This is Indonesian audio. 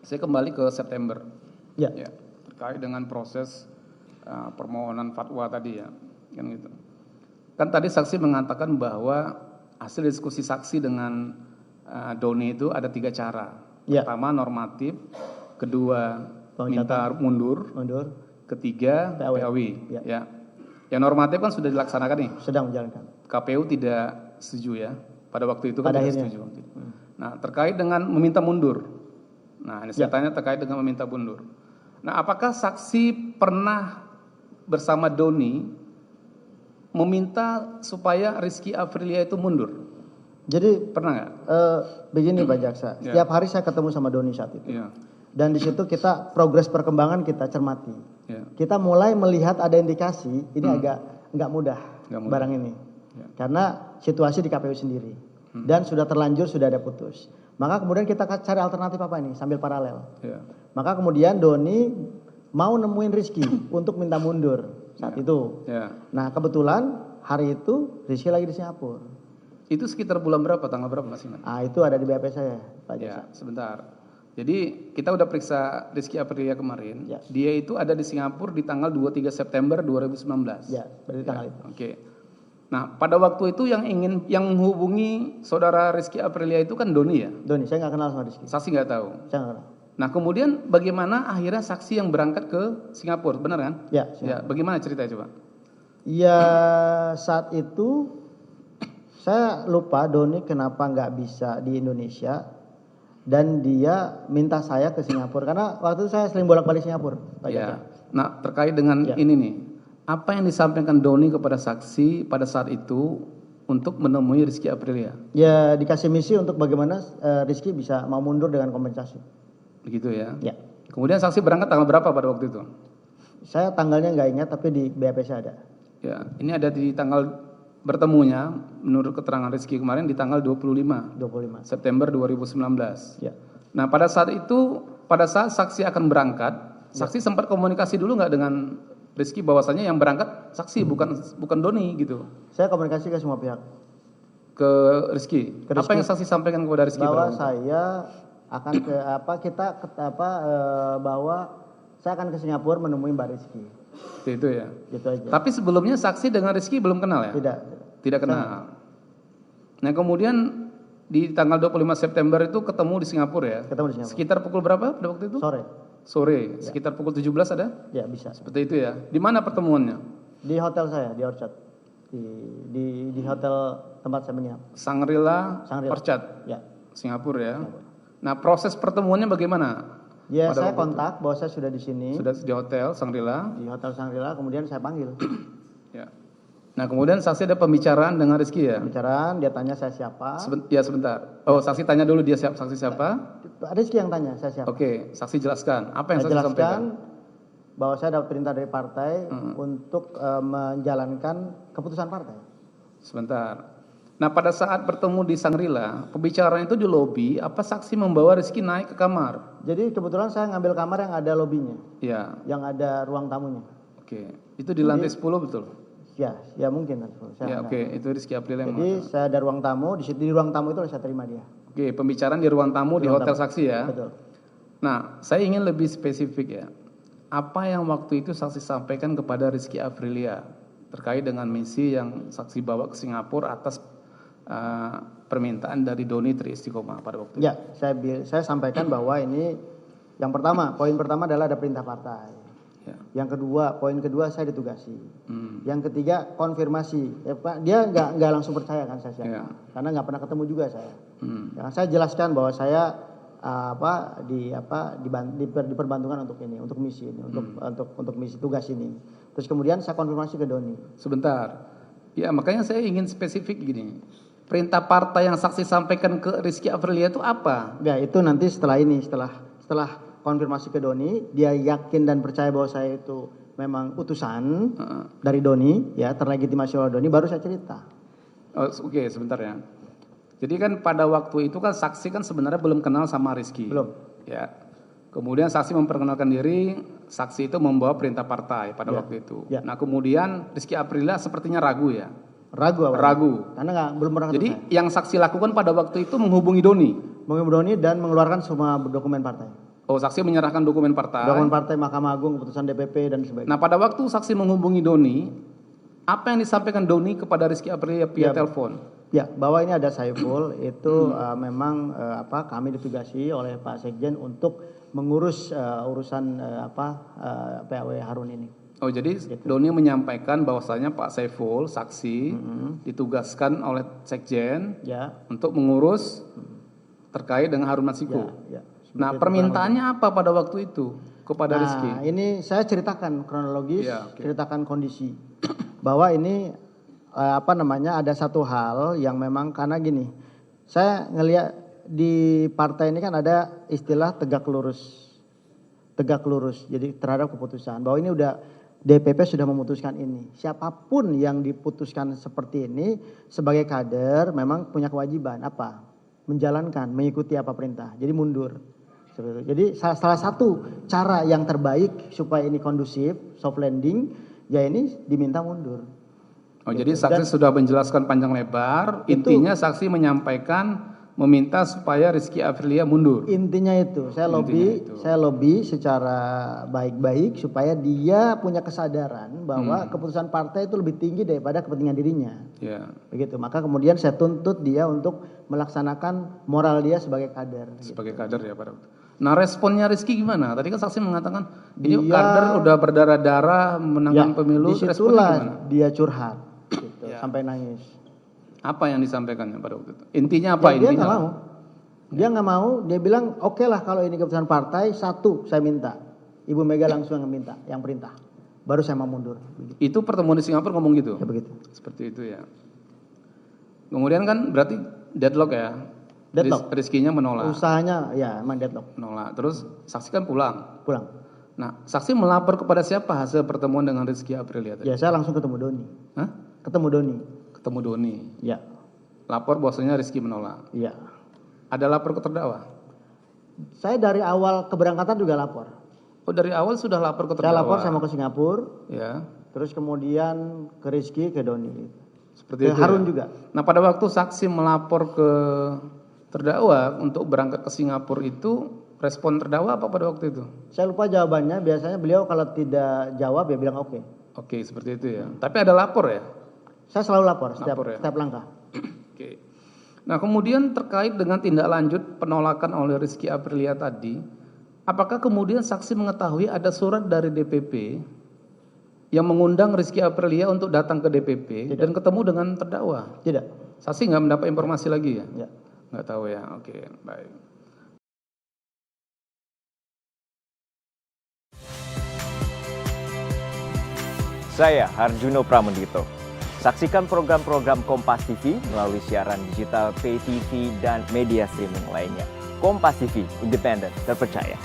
Saya kembali ke September. Ya. Ya, terkait dengan proses permohonan fatwa tadi ya, kan gitu. Kan tadi saksi mengatakan bahwa hasil diskusi saksi dengan Doni itu ada 3 cara. Ya. Pertama normatif, kedua minta Pemecatan. mundur, ketiga PAW. PAW. Ya. Ya. Yang normatif kan sudah dilaksanakan nih. Sedang menjalankan. KPU tidak setuju ya. Pada waktu itu kan Pada tidak akhirnya. setuju. Nah, terkait dengan meminta mundur. Nah, ini saya Ya. tanya terkait dengan meminta mundur. Nah, apakah saksi pernah bersama Doni meminta supaya Rizky Aprilia itu mundur? Jadi Pernah nggak? begini Pak Jaksa, Ya. setiap hari saya ketemu sama Doni saat itu. Iya. Dan di situ kita progres perkembangan kita cermati. Ya. Kita mulai melihat ada indikasi ini agak nggak mudah Nggak mudah. barang ini. Ya. Karena situasi di KPU sendiri. Dan sudah terlanjur, sudah ada putus. Maka kemudian kita cari alternatif apa ini sambil paralel. Ya. Maka kemudian Doni mau nemuin Rizky untuk minta mundur saat itu. Ya. Nah kebetulan hari itu Rizky lagi di Singapura. Itu sekitar bulan berapa? Tanggal berapa Mas Iman? Ah itu ada di BAP saya Pak Jaksa. Ya, sebentar. Jadi kita udah periksa Rizky Aprilia kemarin. Ya. Dia itu ada di Singapura di tanggal 23 September 2019. Ya, berarti tanggal itu. Oke. Nah, pada waktu itu yang menghubungi saudara Rizky Aprilia itu kan Doni ya? Doni, saya nggak kenal sama Rizky. Saksi nggak tahu. Saya nggak kenal. Nah, kemudian bagaimana akhirnya saksi yang berangkat ke Singapura, benar kan? Ya, Ya, bagaimana ceritanya coba? ya saat itu saya lupa Doni kenapa nggak bisa di Indonesia dan dia minta saya ke Singapura karena waktu itu saya sering bolak-balik Singapura. Pak Jaksa. Ya. Nah, terkait dengan Ya. ini nih, apa yang disampaikan Doni kepada saksi pada saat itu untuk menemui Rizky Aprilia? Ya dikasih misi untuk bagaimana Rizky bisa mau mundur dengan kompensasi. Begitu ya? Ya, Kemudian saksi berangkat tanggal berapa pada waktu itu? saya tanggalnya nggak ingat tapi di BAP saya ada. Ya, ini ada di tanggal bertemunya menurut keterangan Rizky kemarin di tanggal 25 25. September 2019. Ya. Nah, pada saat itu, pada saat saksi akan berangkat, saksi sempat komunikasi dulu nggak dengan Rizky bahwasanya yang berangkat saksi bukan Doni gitu Saya komunikasi ke semua pihak ke Rizky. Ke Apa Rizky. yang saksi sampaikan kepada Rizky? bahwa pada waktu itu? saya akan ke bahwa saya akan ke Singapura menemui Mbak Rizky. Itu ya. Gitu aja. Tapi sebelumnya saksi dengan Rizky belum kenal ya? Tidak. Tidak kenal. Nah, kemudian di tanggal 25 September itu ketemu di Singapura ya? Ketemu di Singapura. Sekitar pukul berapa pada waktu itu? Sore. Sore, sekitar pukul 17 ada? Ya bisa. Seperti itu ya. Di mana pertemuannya? Di hotel saya di Orchard. Di hotel tempat saya menginap. Shangri-La Shangri-La. Orchard, Ya. Singapura ya. Nah, proses pertemuannya bagaimana? Ya Pada saya waktu kontak bahwa saya sudah di sini. Sudah di hotel Shangri-La. Di hotel Shangri-La kemudian saya panggil. Ya. Nah, kemudian saksi ada pembicaraan dengan Rizky ya? Pembicaraan, dia tanya saya siapa. Sebentar. Oh, saksi tanya dulu dia saksi siapa? Rizky yang tanya saya siapa. Oke, saksi jelaskan. Apa yang Saya saksi sampaikan? jelaskan bahwa saya dapat perintah dari partai untuk menjalankan keputusan partai. Sebentar. Nah, pada saat bertemu di Shangri-La, pembicaraan itu di lobi, apa saksi membawa Rizky naik ke kamar? Jadi kebetulan saya ngambil kamar yang ada lobinya, Ya, yang ada ruang tamunya. oke. Itu di lantai 10 betul? Ya mungkin. Ya, oke. Itu Rizky Aprilia yang Jadi mengatakan. saya ada ruang tamu, di ruang tamu itu saya terima dia. Oke, pembicaraan di ruang tamu di hotel saksi ya? Betul. Nah, saya ingin lebih spesifik ya. Apa yang waktu itu saksi sampaikan kepada Rizky Aprilia terkait dengan misi yang saksi bawa ke Singapura atas permintaan dari Doni Tri Istiqomah pada waktu itu? Ya, saya sampaikan bahwa ini yang pertama, poin pertama adalah ada perintah partai. Ya. Yang kedua, poin kedua saya ditugasi. Yang ketiga konfirmasi. Ya, Pak, dia nggak langsung percaya kan saya siapa, Ya. karena nggak pernah ketemu juga saya. Ya, saya jelaskan bahwa saya diperbantukan untuk ini, untuk misi ini, untuk misi tugas ini. Terus kemudian saya konfirmasi ke Doni. Sebentar. Ya, makanya saya ingin spesifik gini. Perintah partai yang saksi sampaikan ke Rizky Aprilia itu apa? Ya itu nanti setelah ini, setelah konfirmasi ke Doni, dia yakin dan percaya bahwa saya itu memang utusan dari Doni, ya terlegitimasi oleh Doni, baru saya cerita. Oh, oke, sebentar ya. Jadi kan pada waktu itu kan saksi kan sebenarnya belum kenal sama Rizky. Belum. Ya. Kemudian saksi memperkenalkan diri, saksi itu membawa perintah partai pada Ya. waktu itu. Ya. Nah, kemudian Rizky Aprilia sepertinya ragu ya. Ragu awalnya. Ragu. Karena belum pernah ketemu Jadi saya. yang saksi lakukan pada waktu itu menghubungi Doni. Menghubungi Doni dan mengeluarkan semua dokumen partai. Oh, saksi menyerahkan dokumen partai. Dokumen partai, Mahkamah Agung, keputusan DPP dan sebagainya. Nah, pada waktu saksi menghubungi Doni, apa yang disampaikan Doni kepada Rizky Aprilia via telepon? Ya, bahwa ini ada Saiful itu memang kami ditugasi oleh Pak Sekjen untuk mengurus urusan PAW Harun ini. Oh, jadi Doni menyampaikan bahwasanya Pak Saiful saksi ditugaskan oleh Sekjen untuk mengurus terkait dengan Harun Masiku. Nah, permintaannya apa pada waktu itu kepada Rizky? Ini saya ceritakan kronologis, ceritakan kondisi bahwa ini ada satu hal yang memang karena gini, saya ngelihat di partai ini kan ada istilah tegak lurus, jadi terhadap keputusan bahwa ini udah DPP sudah memutuskan ini. Siapapun yang diputuskan seperti ini sebagai kader memang punya kewajiban apa? Menjalankan, mengikuti apa perintah. Jadi mundur. Jadi salah satu cara yang terbaik supaya ini kondusif, soft landing, ya ini diminta mundur. Oh, jadi saksi sudah menjelaskan panjang lebar, intinya saksi menyampaikan meminta supaya Rizky Aprilia mundur. Intinya itu, saya lobby secara baik-baik supaya dia punya kesadaran bahwa keputusan partai itu lebih tinggi daripada kepentingan dirinya. Begitu. Maka kemudian saya tuntut dia untuk melaksanakan moral dia sebagai kader. Sebagai kader ya, Pak. Nah, responnya Rizky gimana? Tadi kan saksi mengatakan ini kader udah berdarah-darah menangkan pemilu. Disitulah dia curhat, gitu, sampai nangis. Apa yang disampaikannya pada waktu itu? Intinya apa? Dia nggak mau. Dia nggak mau. Dia bilang, oke lah kalau ini keputusan partai, satu saya minta. Ibu Mega langsung yang minta, yang perintah. Baru saya mau mundur. Begitu. Itu pertemuan di Singapura ngomong gitu? Ya begitu. Seperti itu ya. Kemudian kan berarti deadlock ya? Deadlock. Rizky-nya menolak. Usahanya ya emang deadlock. Menolak. Terus saksi kan pulang? Pulang. Nah, saksi melapor kepada siapa hasil pertemuan dengan Rizky Aprilia tadi? Ya saya langsung ketemu Doni. Hah? Ketemu Doni. Ketemu Doni. Ya. Lapor bahwasanya Rizky menolak. Iya. Ada lapor ke terdakwa? Saya dari awal keberangkatan juga lapor. Oh, dari awal sudah lapor ke terdakwa? Saya lapor, saya mau ke Singapura. Ya. Terus kemudian ke Rizky, ke Doni. Seperti itu. Harun ya? juga. Nah, pada waktu saksi melapor ke terdakwa untuk berangkat ke Singapura itu, respon terdakwa apa pada waktu itu? Saya lupa jawabannya. Biasanya beliau kalau tidak jawab ya bilang oke. Oke, seperti itu ya. Tapi ada lapor ya? Saya selalu lapor setiap langkah. Oke. Nah, kemudian terkait dengan tindak lanjut penolakan oleh Rizky Aprilia tadi, apakah kemudian saksi mengetahui ada surat dari DPP yang mengundang Rizky Aprilia untuk datang ke DPP dan ketemu dengan terdakwa? Tidak. Saksi nggak mendapat informasi lagi ya? Ya. Nggak tahu ya. Oke, baik. Saya Harjuno Pramendito. Saksikan program-program Kompas TV melalui siaran digital, pay TV, dan media streaming lainnya. Kompas TV, independen, terpercaya.